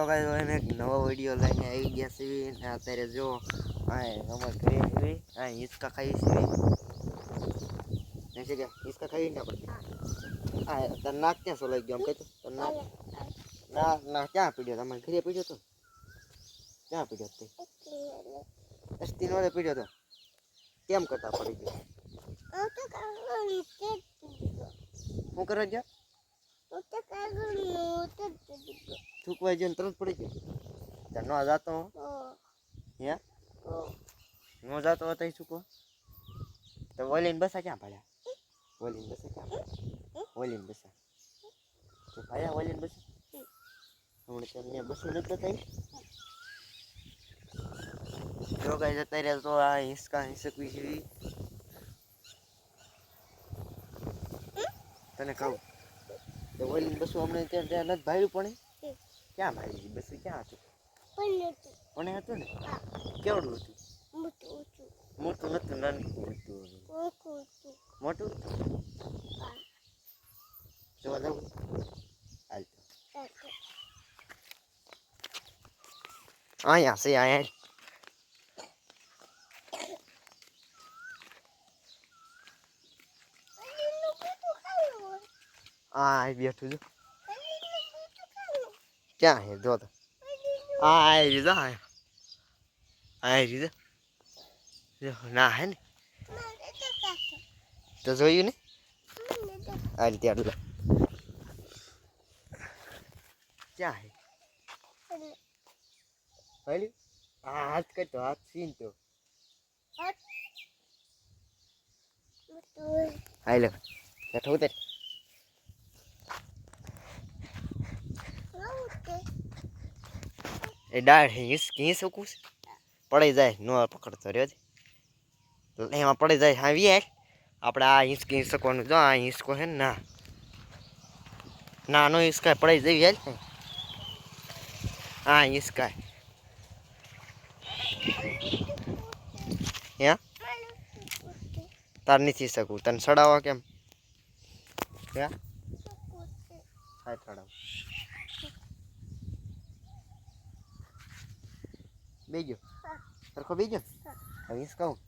Guys એને નવો video લઈને આવી ગયા છે ને અત્યારે જો આ નમર ઘરે છે આ હિસકા ખાઈ છે ને છે કે હિસકા ખાઈ ના પડે આ તન નાક ક્યાં સોલાઈ ગયો એમ કહેતો તન નાક ના ક્યાં પીડ્યો તમારે ઘરે પીડ્યો તો ક્યાં પીડ્યો તે અસ્તીન વાળે પીડ્યો તો કેમ કરતા પડી ગયો હું કરવા ગયા થૂકવા જઈને તરત પડી ગયો ન જાતો હે ન જાતો હતો થૂકો તો વોલીને બસા ક્યાં પડ્યા વોલીને બસા ક્યાં વોલીને બસા તો ભાયા વોલીને બસા હમણાં તમને બસું નથી બતાવી જો ગાઈસ અત્યારે તો આ હિસકા હિસકવી છે તને કહું તો વોલીને બસું હમણાં ત્યાં નથી ભાડ્યું પણ ક્યાં ભાડી બસું ક્યાં હતું પણ હતું ને કેવડું હતું મોટું નતું નાનું હતું મોટું જોવા જવું હાલ તો અહીંયા છે અહીંયા આ બેઠું જો ક્યાં હે જો તો આ રીધો આ રીધો ના હે ને તો જોયું ને આ રીતે આટલું ક્યાં હે ભાઈ આ હાથ કરતો હાથ સીન તો હાઈ લે બેઠો ઉતર એ ડાળ હિસકી શકું પડી જાય નો પકડતો રહ્યો છે એમાં પડી જાય હા વી આપણે આ હિસકી શકવાનું જો આ હિસકો છે ને નાનો હિસકા પડી જાય યાર હા હિસકા હે તાર નથી શકું તને સડાવવા કેમ હે હા સડાવ બેજો સરખો બેજો હવે હિસકાવું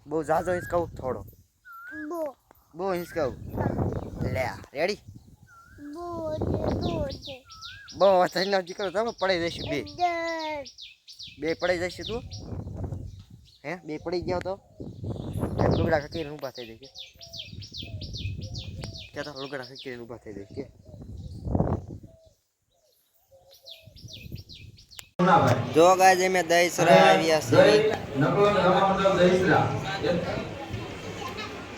બહુ ઝાઝો હિસકાવું થોડો બહુ હિસકાવું લે રેડી બહુ વધારે કરો તમે પડી જઈશું બે પડી જઈશું તું હે બે પડી જાવ તો લુગડા ખકીને ઊભા થઈ જશે ક્યાં તો લુગડા ખકીને ઊભા થઈ જશે કે જો ગાય મેં દહીસરા આવ્યા છે નકલો રમા દહીસરા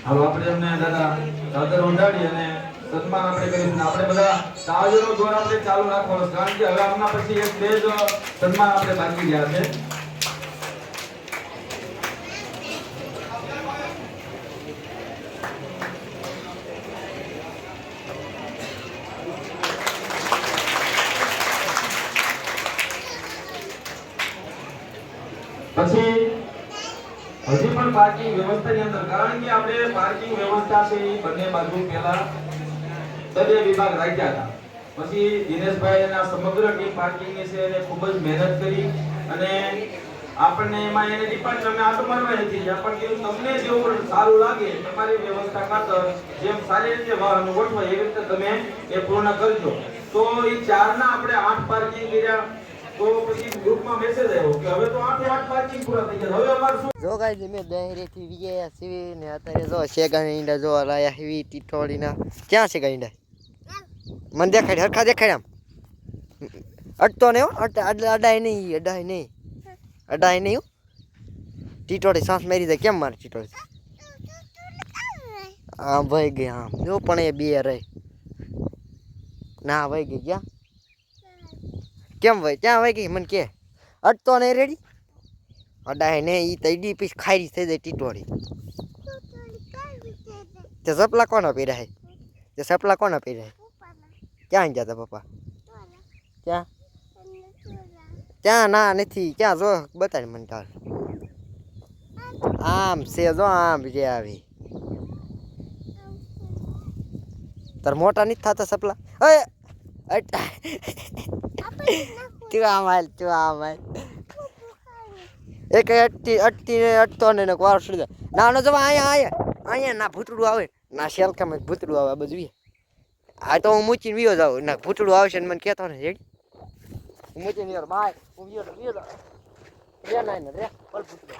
હાલો આપણે એમને દાદા ચાદર ઉડાડી અને સન્માન આપણે કરીશું આપણે બધા તાળીઓનો દોર આપણે ચાલુ રાખવાનો કારણ કે હવે આમના પછી એક બે જ સન્માન આપણે બાકી રહ્યા છે પછી હજી પણ પાર્કિંગ વ્યવસ્થાની અંદર કારણ કે આપણે પાર્કિંગ વ્યવસ્થા છે એ બંને બાજુ પહેલા બે વિભાગ રાખ્યા હતા પછી દિનેશભાઈ અને સમગ્ર ટીમ પાર્કિંગની છે એને ખૂબ જ મહેનત કરી અને આપણને એમાં એને ડિપાર્ટમેન્ટ અમે આટો મારવા નથી ગયા પણ કેવું તમને જેવું સારું લાગે તમારી વ્યવસ્થા ખાતર જેમ સારી રીતે વાહનો ગોઠવાય એવી રીતે તમે એ પૂર્ણ કરજો તો એ ચારના આપણે 8 પાર્કિંગ કર્યા તો પછી ગ્રુપમાં મેસેજ આવ્યો કે હવે તો 8 પાર્કિંગ પૂરા થઈ ગયા હવે અમાર શું જો ગાઈસ મેં દહેરેથી વિયા સીવી ને અત્યારે જો શેગાઈંડા જો લાયા હેવી ટીઠોડીના ક્યાં છે ગાઈંડા મને દેખાડ હરખા દેખાડ આમ અડતો ને અડાય નહીં ટીટોડી સાંસ મારી જાય કેમ મારે ટીટોડી હા ભાઈ ગઈ આમ જો પણ એ બે રહી ના ભાઈ ગઈ ક્યાં કેમ ભાઈ ક્યાં ભાઈ ગઈ મને કે અડતો નહીં રેડી અડાય ને ઈ તઈડી પીસ ખાઈ થઈ જાય ટીટોડી તે સપલા કોના પહેર્યા તે સપલા કોના પહેર્યા ક્યાં ગયા તા પપ્પા ક્યાં ત્યાં ના નથી ક્યાં જો બતાડ મને તાર આમ છે જો આમ જે આવી તાર મોટા નથી થતા સપલા તું આમ હાલ એક અટતો ને વાર સુધી ના નો જવા અહીંયા ના ભૂતડું આવે ના શેલકામાં ભૂતડું આવે આ બધું આ તો હું મૂકીને વિયો જાઉં ના ભૂતડું આવશે ને મને કહેતો ને રેડી હું મૂકીને વિયો બાય હું વિયો રે ના રે બોલ ભૂતડું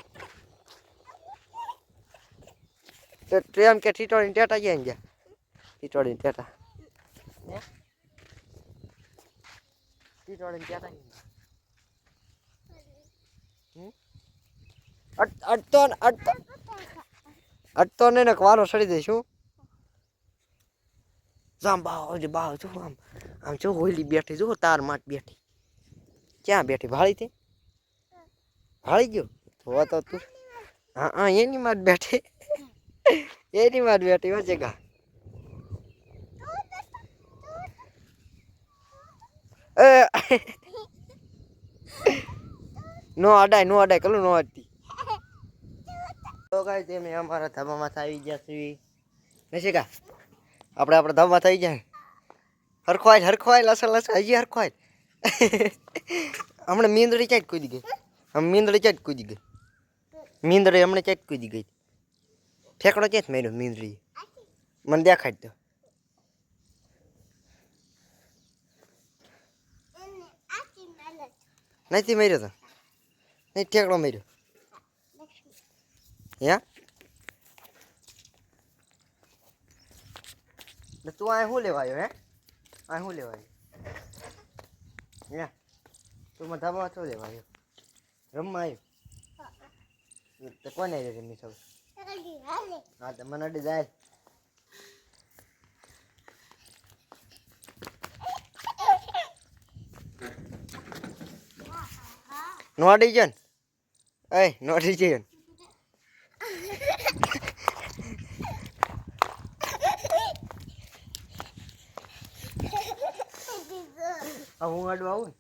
તો ટ્રેન કે ટીટોળી ટેટા ગયા ટીટોળી ટેટા ટીટોળી ટેટા અટતો ને વારો સડી દઈશું આમ બાવ જો આમ જો હોયલી બેઠી જો તાર માટ બેઠી ક્યાં બેઠી ભાળી ગયો તો તું હા એની માટ બેઠી હો જગા નો અડાય કલું નો અડતી તો ગાઈસ તમે અમારા ધાબામાં આવી ગયા છીએ નથી કા આપણે આપણા ધાબામાં થઈ જાય હરખવાય લસણ હજી હરખવાય હમણાં મીંદડી ચાટ કૂદી ગઈ મીંદડી હમણાં ચાટ કૂદી ગઈ ઠેકડો ક્યાં માર્યો મીંદડી મને દેખાડ દો નથી માર્યો તો નહીં ઠેકડો માર્યો તું આ શું લેવાયો આ શું લેવાયો તું મને ધાબા શું લેવાયો રમવા આવ્યો તો કોને રમી સૌ હા તો મને અડી જાય નો અડી જાય ને નો અડી જાય ને હું અડવા આવું ને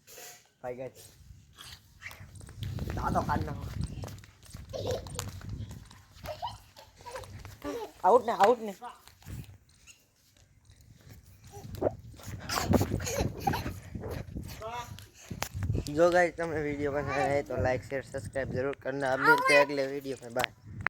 ભાઈ ગાય દાદો કાઢ નાખો આઉટ ને जो गाइस तुम्हें वीडियो पसंद आए तो लाइक शेयर सब्सक्राइब जरूर करना। अब मिलते हैं अगले वीडियो में। बाय।